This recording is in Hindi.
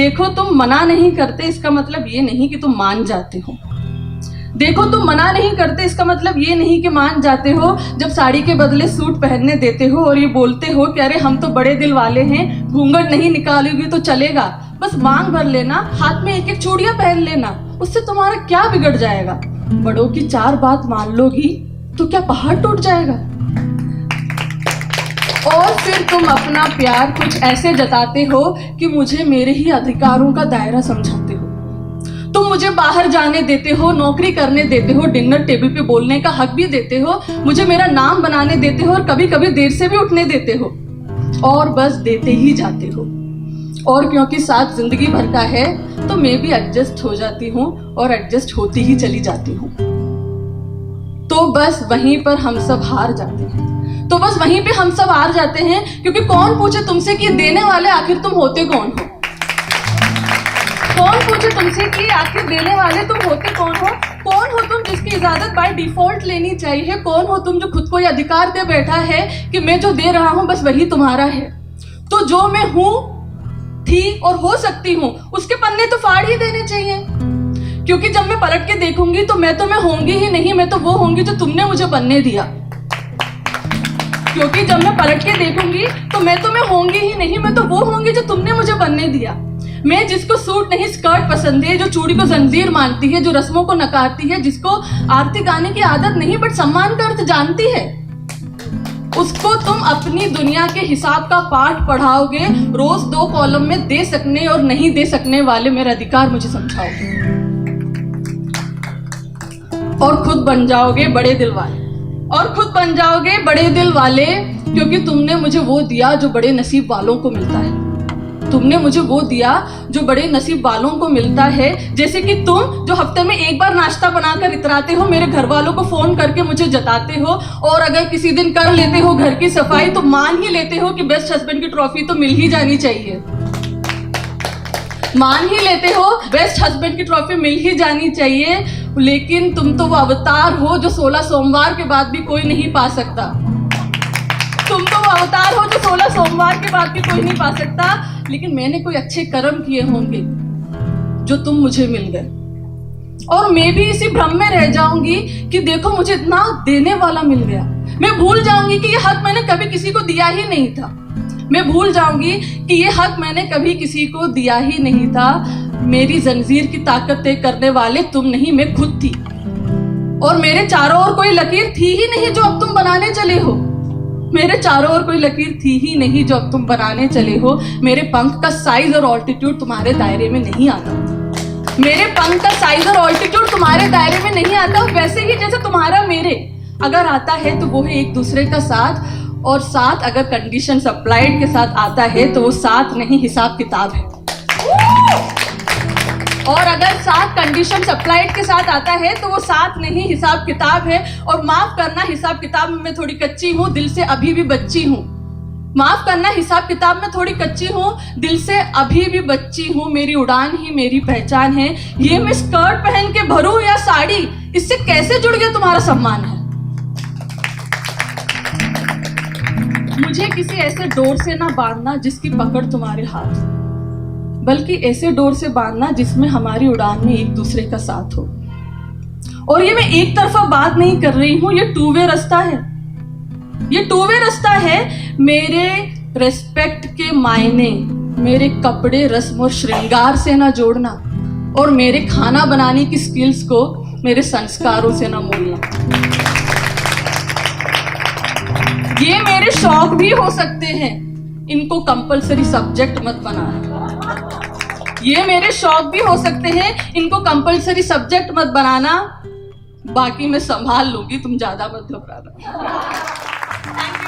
देखो तुम मना नहीं करते इसका मतलब ये नहीं कि तुम मान जाते हो। देखो तुम मना नहीं करते इसका मतलब ये नहीं कि मान जाते हो। जब साड़ी के बदले सूट पहनने देते हो और ये बोलते हो कि अरे हम तो बड़े दिल वाले हैं, घूंघट नहीं निकालोगी तो चलेगा, बस मांग भर लेना, हाथ में एक एक चूड़ियां पहन लेना, उससे तुम्हारा क्या बिगड़ जाएगा। बड़ों की 4 बात मान लोगी तो क्या पहाड़ टूट जाएगा। और फिर तुम अपना प्यार कुछ ऐसे जताते हो कि मुझे मेरे ही अधिकारों का दायरा समझाते हो। तुम मुझे बाहर जाने देते हो, नौकरी करने देते हो, डिनर टेबल पे बोलने का हक भी देते हो, मुझे मेरा नाम बनाने देते हो और कभी कभी देर से भी उठने देते हो, और बस देते ही जाते हो। और क्योंकि साथ जिंदगी भर का है तो मैं भी एडजस्ट हो जाती हूँ और एडजस्ट होती ही चली जाती हूँ। तो बस वहीं पर हम सब हार जाते हैं। क्योंकि कौन पूछे तुमसे कि देने वाले आखिर तुम होते कौन हो। कौन पूछे तुमसे कि आखिर देने वाले तुम होते कौन हो। कौन हो तुम जिसकी इजाजत बाय डिफॉल्ट लेनी चाहिए। कौन हो तुम जो खुद को ये अधिकार दे बैठा है कि मैं जो दे रहा हूं बस वही तुम्हारा है। तो जो मैं हूं, थी और हो सकती हूं उसके पन्ने तो फाड़ ही देने चाहिए। क्योंकि जब मैं पलट के देखूंगी तो मैं होंगी ही नहीं, मैं तो वो होंगी जो तुमने मुझे बनने दिया। क्योंकि जब मैं पलट के देखूंगी तो मैं होंगी ही नहीं, मैं तो वो होंगी जो तुमने मुझे बनने दिया। मैं जिसको सूट नहीं स्कर्ट पसंद है, जो चूड़ी को जंजीर मानती है, जो रस्मों को नकारती है, जिसको आरती गाने की आदत नहीं बट सम्मान का अर्थ जानती है, उसको तुम अपनी दुनिया के हिसाब का पाठ पढ़ाओगे। रोज 2 कॉलम में दे सकने और नहीं दे सकने वाले मेरा अधिकार मुझे समझाओगे और खुद बन जाओगे बड़े दिल वाले। क्योंकि तुमने मुझे वो दिया जो बड़े नसीब वालों को मिलता है। तुमने मुझे वो दिया जो बड़े नसीब वालों को मिलता है। जैसे कि तुम जो हफ्ते में एक बार नाश्ता बनाकर इतराते हो, मेरे घर वालों को फोन करके मुझे जताते हो, और अगर किसी दिन कर लेते हो घर की सफाई तो मान ही लेते हो कि बेस्ट हस्बैंड की ट्रॉफी तो मिल ही जानी चाहिए। मान ही लेते हो बेस्ट हस्बैंड की ट्रॉफी मिल ही जानी चाहिए। लेकिन तुम तो वो अवतार हो जो 16 सोमवार के बाद भी कोई नहीं पा सकता। तुम तो वो अवतार हो जो 16 सोमवार के बाद भी कोई नहीं पा सकता। लेकिन मैंने कोई अच्छे कर्म किए होंगे जो तुम मुझे मिल गए, और मैं भी इसी भ्रम में रह जाऊंगी कि देखो मुझे इतना देने वाला मिल गया। मैं भूल जाऊंगी कि ये हक मैंने कभी किसी को दिया ही नहीं था। मैं भूल जाऊंगी कि ये हक मैंने कभी किसी को दिया ही नहीं था। मेरी जंजीर की ताकत तय करने वाले तुम नहीं, मैं खुद थी। और मेरे चारों ओर कोई लकीर थी ही नहीं जो अब तुम बनाने चले हो। मेरे चारों ओर कोई लकीर थी ही नहीं जो अब तुम बनाने चले हो। मेरे पंख का साइज और ऑल्टीट्यूड तुम्हारे दायरे में नहीं आता। मेरे पंख का साइज और ऑल्टीट्यूड तुम्हारे दायरे में नहीं आता। वैसे ही जैसे तुम्हारा मेरे अगर आता है तो वो है एक दूसरे का साथ, और साथ अगर कंडीशन सप्लाइड के साथ आता है तो वो साथ नहीं हिसाब किताब है। और अगर साथ कंडीशन सप्लाइड के साथ आता है तो वो साथ नहीं हिसाब किताब है। और माफ करना, हिसाब किताब में मैं थोड़ी कच्ची हूँ, दिल से अभी भी बच्ची हूँ। माफ करना, हिसाब किताब में थोड़ी कच्ची हूँ, दिल से अभी भी बच्ची हूँ। मेरी उड़ान ही मेरी पहचान है। ये मैं स्कर्ट पहन के भरूं या साड़ी, इससे कैसे जुड़ गया तुम्हारा सम्मान है। मुझे किसी ऐसे डोर से ना बांधना जिसकी पकड़ तुम्हारे हाथ, बल्कि ऐसे डोर से बांधना जिसमें हमारी उड़ान में एक दूसरे का साथ हो। और ये मैं एक तरफा बात नहीं कर रही हूं, ये 2 वे रास्ता है। ये 2 वे रास्ता है। मेरे रेस्पेक्ट के मायने मेरे कपड़े, रस्म और श्रृंगार से ना जोड़ना, और मेरे खाना बनाने की स्किल्स को मेरे संस्कारों से ना मोड़ना। ये मेरे शौक भी हो सकते हैं, इनको कंपलसरी सब्जेक्ट मत बनाना। ये मेरे शौक भी हो सकते हैं, इनको कंपलसरी सब्जेक्ट मत बनाना। बाकी मैं संभाल लूंगी, तुम ज्यादा मत घबराना। Thank you.